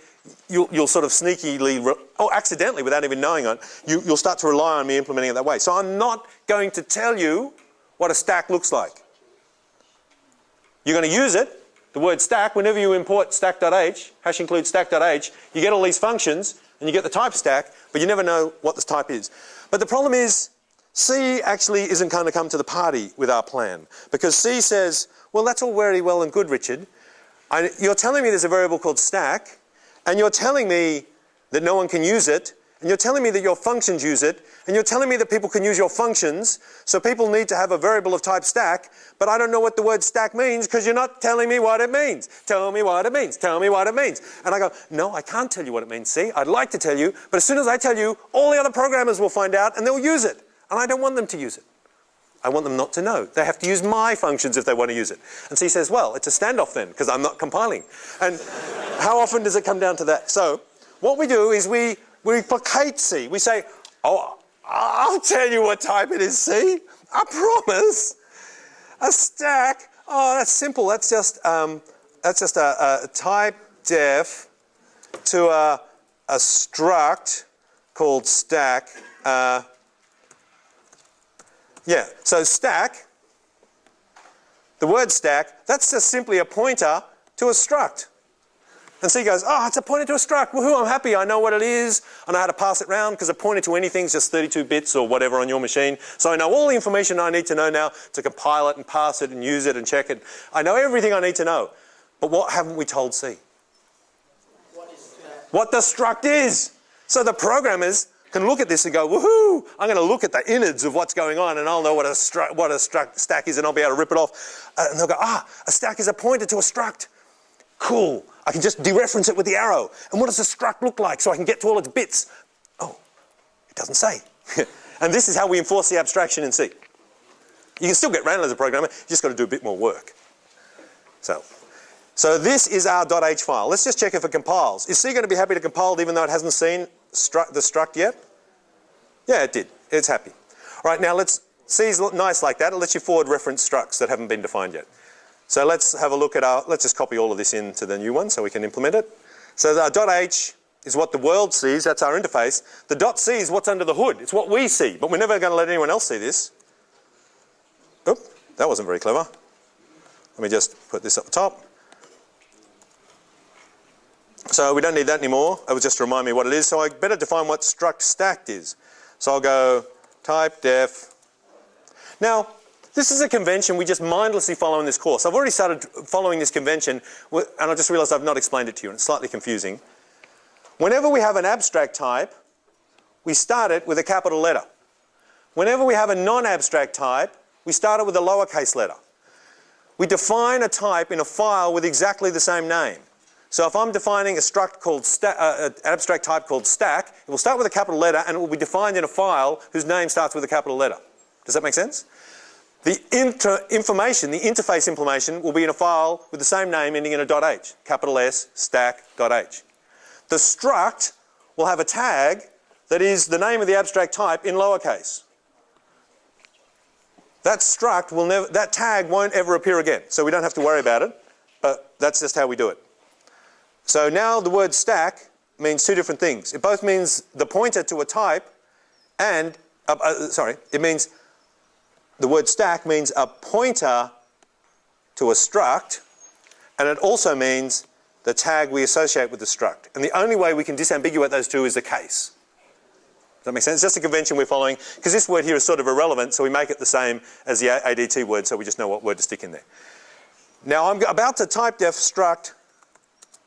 you'll sort of sneakily, or accidentally without even knowing it, you'll start to rely on me implementing it that way. So I'm not going to tell you what a stack looks like. You're going to use it, the word stack, whenever you import stack.h, hash include stack.h, you get all these functions and you get the type stack, but you never know what this type is. But the problem is, C actually isn't going to come to the party with our plan. Because C says, well, that's all very well and good, Richard. You're telling me there's a variable called stack, and you're telling me that no one can use it, and you're telling me that your functions use it, and you're telling me that people can use your functions, so people need to have a variable of type stack, but I don't know what the word stack means because you're not telling me what it means. Tell me what it means. Tell me what it means. And I go, no, I can't tell you what it means, see? I'd like to tell you, but as soon as I tell you, all the other programmers will find out and they'll use it. And I don't want them to use it. I want them not to know. They have to use my functions if they want to use it. And C says, well, it's a standoff then, because I'm not compiling. And how often does it come down to that? So what we do is we placate C. We say, oh, I'll tell you what type it is, C. I promise. A stack, oh, that's simple. That's just a type def to a struct called stack. Yeah, so stack, the word stack, that's just simply a pointer to a struct. And C goes, oh, it's a pointer to a struct. Woohoo, I'm happy. I know what it is. I know how to pass it around because a pointer to anything is just 32 bits or whatever on your machine. So I know all the information I need to know now to compile it and pass it and use it and check it. I know everything I need to know. But what haven't we told C? What the struct is. So the programmers can look at this and go, woohoo, I'm going to look at the innards of what's going on and I'll know what a stack is and I'll be able to rip it off. And they'll go, a stack is a pointer to a struct. Cool. I can just dereference it with the arrow. And what does a struct look like so I can get to all its bits? Oh, it doesn't say. And this is how we enforce the abstraction in C. You can still get around as a programmer, you just got to do a bit more work. So this is our .h file. Let's just check if it compiles. Is C going to be happy to compile even though it hasn't seen the struct yet? Yeah, it did. It's happy. All right, now let's, C's nice like that. It lets you forward reference structs that haven't been defined yet. So let's have a look at our, let's just copy all of this into the new one so we can implement it. So our .h is what the world sees, that's our interface. The .c is what's under the hood, it's what we see, but we're never going to let anyone else see this. Oop, that wasn't very clever. Let me just put this up the top. So we don't need that anymore. It was just to remind me what it is. So I better define what struct stacked is. So I'll go type def. Now, this is a convention we just mindlessly follow in this course. I've already started following this convention, and I just realised I've not explained it to you, and it's slightly confusing. Whenever we have an abstract type, we start it with a capital letter. Whenever we have a non-abstract type, we start it with a lowercase letter. We define a type in a file with exactly the same name. So if I'm defining a struct called an abstract type called stack, it will start with a capital letter and it will be defined in a file whose name starts with a capital letter. Does that make sense? The interface information will be in a file with the same name ending in a .h, capital S, stack.h. The struct will have a tag that is the name of the abstract type in lowercase. That struct will never, that tag won't ever appear again, so we don't have to worry about it, but that's just how we do it. So now the word stack means two different things. It both means the pointer to a type and, it means the word stack means a pointer to a struct, and it also means the tag we associate with the struct. And the only way we can disambiguate those two is a case. Does that make sense? It's just a convention we're following, because this word here is sort of irrelevant, so we make it the same as the ADT word, so we just know what word to stick in there. Now I'm about to type def struct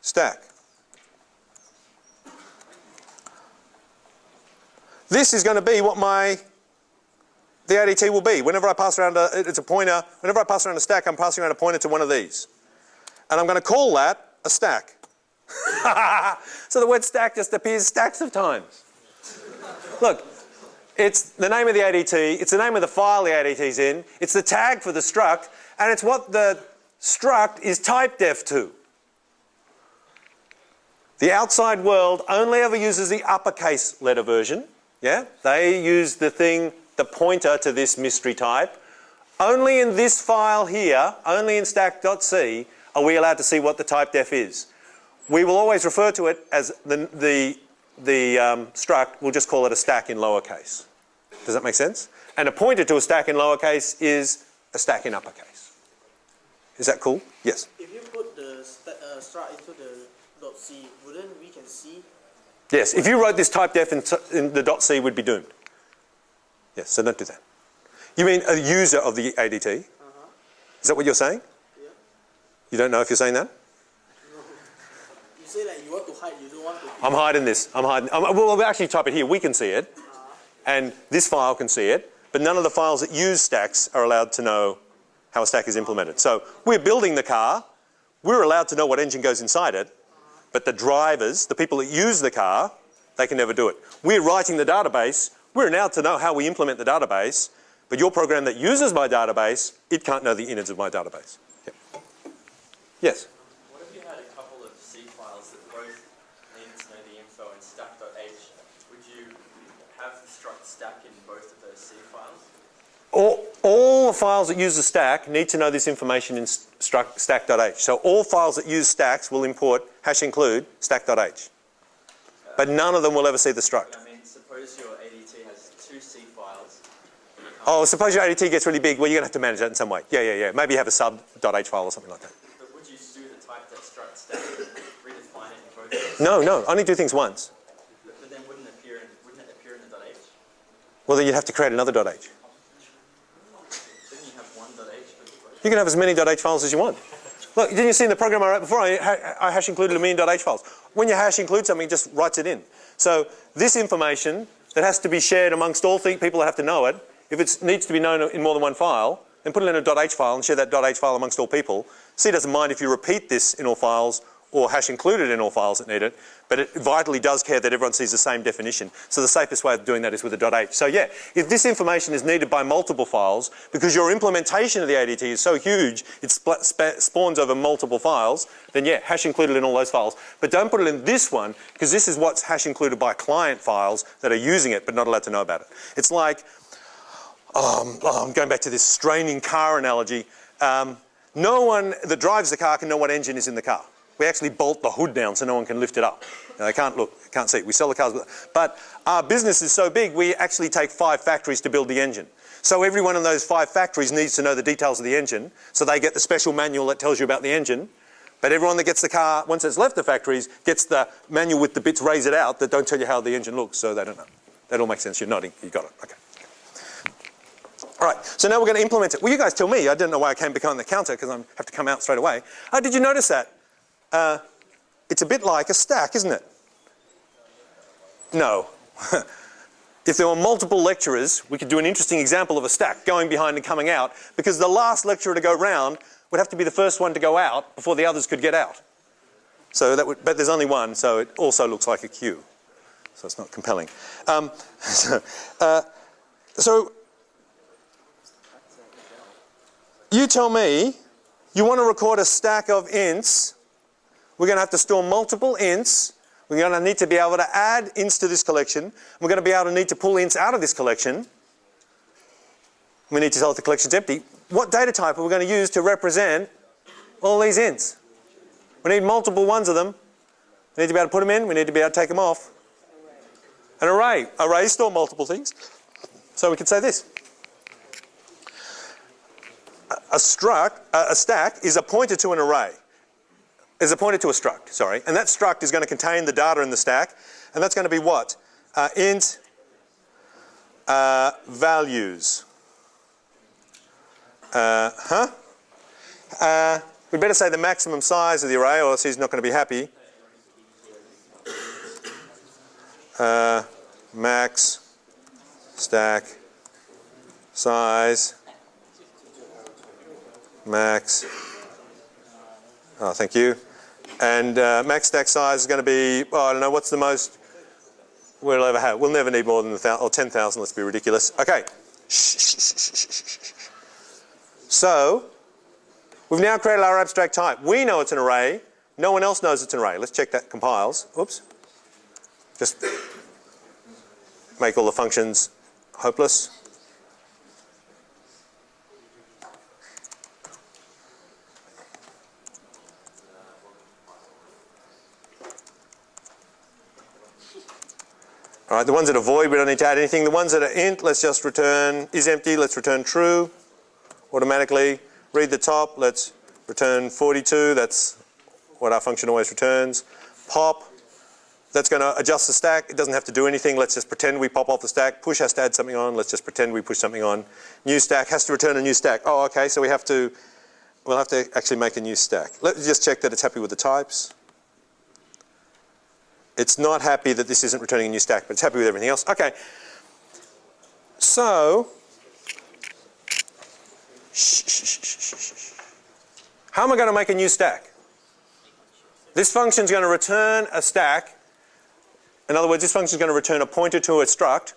stack. This is going to be what the ADT will be. Whenever I pass around it's a pointer, whenever I pass around a stack, I'm passing around a pointer to one of these. And I'm going to call that a stack. So the word stack just appears stacks of times. Look, it's the name of the ADT, it's the name of the file the ADT's in, it's the tag for the struct, and it's what the struct is type def to. The outside world only ever uses the uppercase letter version. Yeah? They use the pointer to this mystery type. Only in this file here, only in stack.c, are we allowed to see what the type def is. We will always refer to it as the struct, we'll just call it a stack in lowercase. Does that make sense? And a pointer to a stack in lowercase is a stack in uppercase. Is that cool? Yes? If you put the struct into the .c, wouldn't we can see? Yes, if you wrote this type def in the .c, we'd be doomed. Yes, so don't do that. You mean a user of the ADT? Is that what you're saying? Yeah. You don't know if you're saying that? No. You say that you want to hide, you don't want to... I'm hiding this. I'm hiding. We'll actually type it here. We can see it. And this file can see it. But none of the files that use stacks are allowed to know how a stack is implemented. So we're building the car. We're allowed to know what engine goes inside it. But the drivers, the people that use the car, they can never do it. We're writing the database. We're allowed to know how we implement the database. But your program that uses my database, it can't know the innards of my database. Yep. Yes? What if you had a couple of C files that both needed to know the info in stack.h? Would you have the struct stack in both of those C files? All the files that use the stack need to know this information in stack.h. So all files that use stacks will import #include stack.h. But none of them will ever see the struct. I mean, suppose your ADT has two C files. Oh, suppose your ADT gets really big. Well, you're going to have to manage that in some way. Yeah. Maybe you have a sub.h file or something like that. But would you do the type that struct stack and redefine it in both of those? No. Only do things once. But then wouldn't it appear in the .h? Well, then you'd have to create another .h. Then you have one .h for both. You can have as many .h files as you want. Look, didn't you see in the program I wrote before, I #included 1,000,000 .h files. When you #include something, it just writes it in. So this information that has to be shared amongst all people that have to know it, if it needs to be known in more than one file, then put it in a .h file and share that .h file amongst all people. C doesn't mind if you repeat this in all files or #included in all files that need it, but it vitally does care that everyone sees the same definition. So the safest way of doing that is with a .h. So yeah, if this information is needed by multiple files, because your implementation of the ADT is so huge, it spawns over multiple files, then yeah, #included in all those files. But don't put it in this one, because this is what's #included by client files that are using it but not allowed to know about it. It's like, I'm going back to this straining car analogy. No one that drives the car can know what engine is in the car. We actually bolt the hood down so no one can lift it up. They can't look, can't see. We sell the cars. But our business is so big, we actually take 5 factories to build the engine. So every one of those 5 factories needs to know the details of the engine. So they get the special manual that tells you about the engine. But everyone that gets the car, once it's left the factories, gets the manual with the bits raised out that don't tell you how the engine looks. So they don't know. That all makes sense. You're nodding. You got it. Okay. All right, so now we're going to implement it. Well, you guys tell me. I didn't know why I came behind the counter because I have to come out straight away. Did you notice that? It's a bit like a stack, isn't it? No. If there were multiple lecturers, we could do an interesting example of a stack going behind and coming out, because the last lecturer to go round would have to be the first one to go out before the others could get out. So that would, but there's only one, so it also looks like a queue. So it's not compelling. So you tell me, you want to record a stack of ints. We're going to have to store multiple ints. We're going to need to be able to add ints to this collection. We're going to be able to need to pull ints out of this collection. We need to tell if the collection's empty. What data type are we going to use to represent all these ints? We need multiple ones of them. We need to be able to put them in. We need to be able to take them off. An array. Arrays store multiple things. So we could say this. A stack is a pointer to an array. Is a pointer to a struct, sorry. And that struct is going to contain the data in the stack. And that's going to be what? Int values. We better say the maximum size of the array, or else he's not going to be happy. Max stack size. Max. Oh, thank you. And max stack size is going to be, oh, I don't know, what's the most we'll ever have? We'll never need more than 1,000 or 10,000. Let's be ridiculous. Okay. So we've now created our abstract type. We know it's an array. No one else knows it's an array. Let's check that compiles. Oops. Just make all the functions hopeless. All right, the ones that are void, we don't need to add anything. The ones that are int, let's just return is empty. Let's return true automatically. Read the top. Let's return 42. That's what our function always returns. Pop. That's going to adjust the stack. It doesn't have to do anything. Let's just pretend we pop off the stack. Push has to add something on. Let's just pretend we push something on. New stack has to return a new stack. Oh, okay. So we'll have to actually make a new stack. Let's just check that it's happy with the types. It's not happy that this isn't returning a new stack, but it's happy with everything else. Okay. So, how am I going to make a new stack? This function is going to return a stack. In other words, this function is going to return a pointer to a struct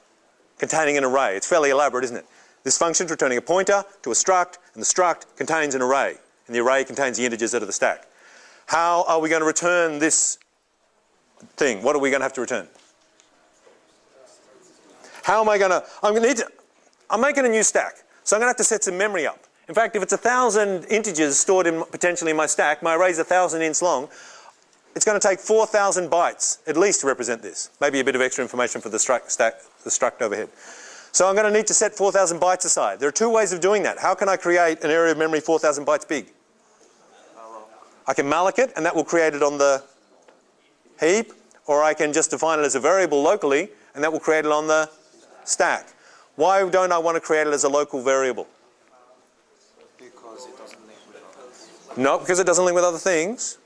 containing an array. It's fairly elaborate, isn't it? This function is returning a pointer to a struct, and the struct contains an array. And the array contains the integers out of the stack. How are we going to return this thing? What are we going to have to return? How am I going to... I'm making a new stack. So I'm going to have to set some memory up. In fact, if it's 1,000 integers stored potentially in my stack, my array is 1,000 ints long, it's going to take 4,000 bytes at least to represent this. Maybe a bit of extra information for the struct overhead. So I'm going to need to set 4,000 bytes aside. There are 2 ways of doing that. How can I create an area of memory 4,000 bytes big? I can malloc it, and that will create it on the heap, or I can just define it as a variable locally, and that will create it on the stack. Why don't I want to create it as a local variable? Because it doesn't link with others. No, because it doesn't link with other things.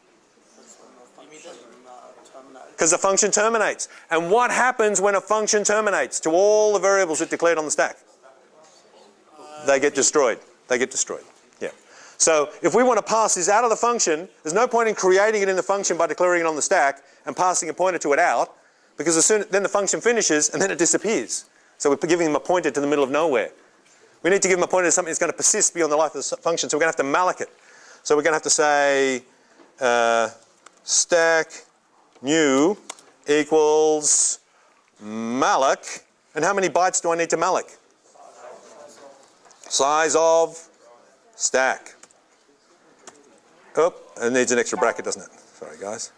Because the function terminates. And what happens when a function terminates to all the variables it declared on the stack? They get destroyed. They get destroyed. Yeah. So if we want to pass this out of the function, there's no point in creating it in the function by declaring it on the stack and passing a pointer to it out, because then the function finishes and then it disappears. So we're giving them a pointer to the middle of nowhere. We need to give them a pointer to something that's going to persist beyond the life of the function, so we're going to have to malloc it. So we're going to have to say stack new equals malloc. And how many bytes do I need to malloc? Size of stack. Oh, it needs an extra bracket, doesn't it? Sorry, guys.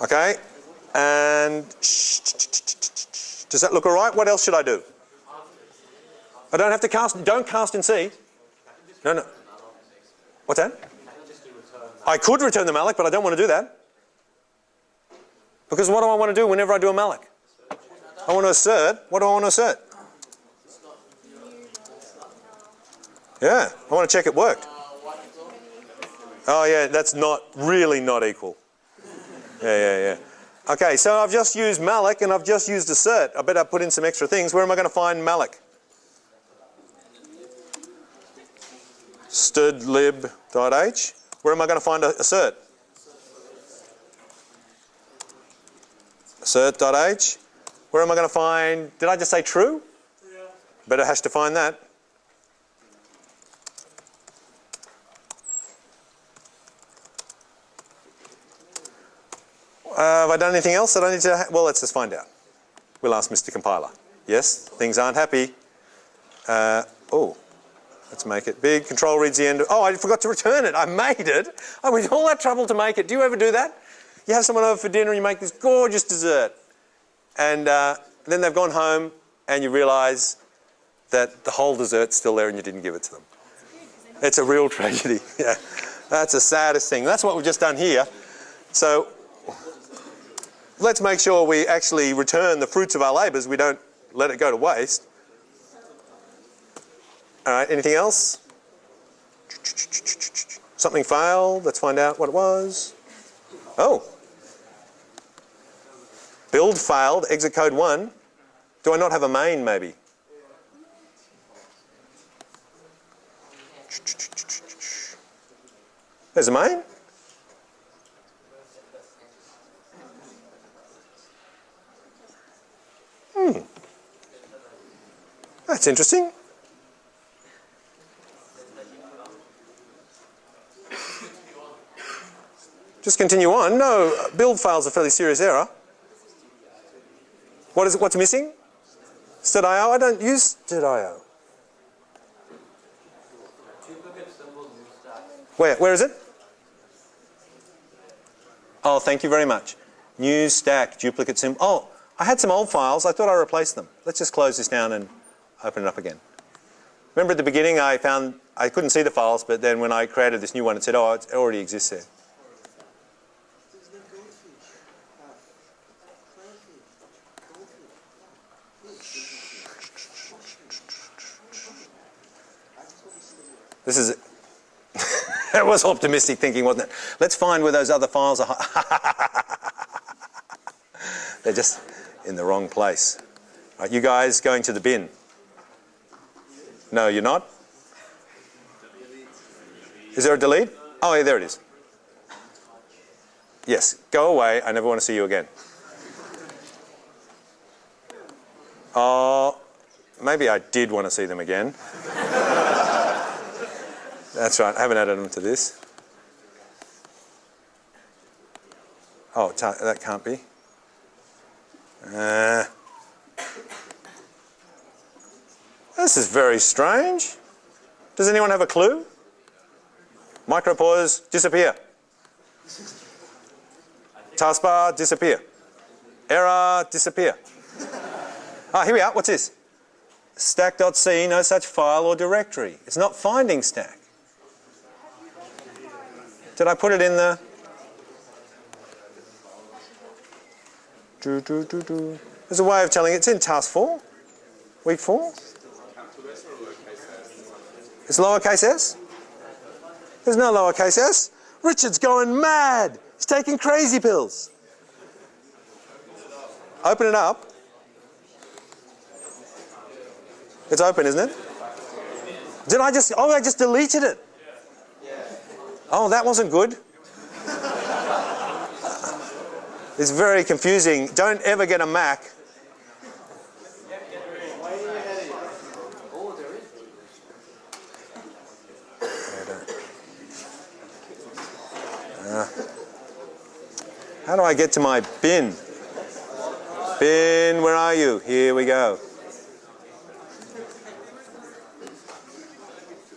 Okay, and does that look all right? What else should I do? I don't have to cast, don't cast in C. No, no. What's that? I could return the malloc, but I don't want to do that. Because what do I want to do whenever I do a malloc? I want to assert. What do I want to assert? Yeah, I want to check it worked. Oh yeah, that's not really not equal. Yeah. Okay, so I've just used malloc and I've just used assert. I better put in some extra things. Where am I going to find malloc? stdlib.h. Where am I going to find assert? Assert.h. Where am I going to find, did I just say true? Yeah. Better hash define that. Have I done anything else that I need to, well, let's just find out. We'll ask Mr. Compiler. Yes, things aren't happy. Oh, let's make it big. Control reads the end. Oh, I forgot to return it. I made it. I went all that trouble to make it. Do you ever do that? You have someone over for dinner and you make this gorgeous dessert. And then they've gone home and you realise that the whole dessert's still there and you didn't give it to them. It's a real tragedy. Yeah, that's the saddest thing. That's what we've just done here. So let's make sure we actually return the fruits of our labours. We don't let it go to waste. All right, anything else? Something failed. Let's find out what it was. Oh. Build failed, exit code 1. Do I not have a main, maybe? There's a main. That's interesting. Just continue on. No, build fail's a fairly serious error. What is it? What's missing? std.io. I don't use std.io. Where is it? Oh, thank you very much. New stack, duplicate symbol. Oh, I had some old files. I thought I replaced them. Let's just close this down and open it up again. Remember at the beginning I found, I couldn't see the files, but then when I created this new one, it said, oh, it already exists there. This is it. That was optimistic thinking, wasn't it? Let's find where those other files are. They're just in the wrong place. Right, you guys going to the bin? No, you're not? Is there a delete? Oh, yeah, there it is. Yes, go away. I never want to see you again. Oh, maybe I did want to see them again. That's right, I haven't added them to this. Oh, that can't be. This is very strange. Does anyone have a clue? Micropause, disappear. Taskbar, disappear. Error, disappear. Ah, here we are. What's this? Stack.c, no such file or directory. It's not finding stack. Did I put it in the... There's a way of telling it's in task 4, week 4. It's lowercase s? There's no lowercase s. Richard's going mad. He's taking crazy pills. Open it up. It's open, isn't it? Did I just... Oh, I just deleted it. Oh, that wasn't good. It's very confusing. Don't ever get a Mac. How do I get to my bin? Bin, where are you? Here we go.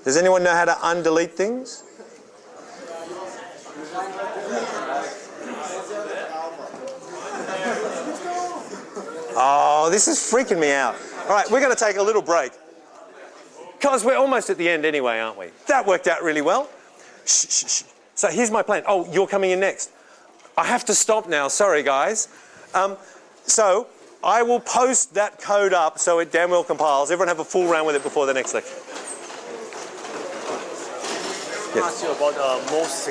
Does anyone know how to undelete things? Oh, this is freaking me out. All right, we're going to take a little break. Because we're almost at the end anyway, aren't we? That worked out really well. Shh, shh, shh. So here's my plan. Oh, you're coming in next. I have to stop now. Sorry, guys. So I will post that code up so it damn well compiles. Everyone have a full round with it before the next lecture. Ask you about most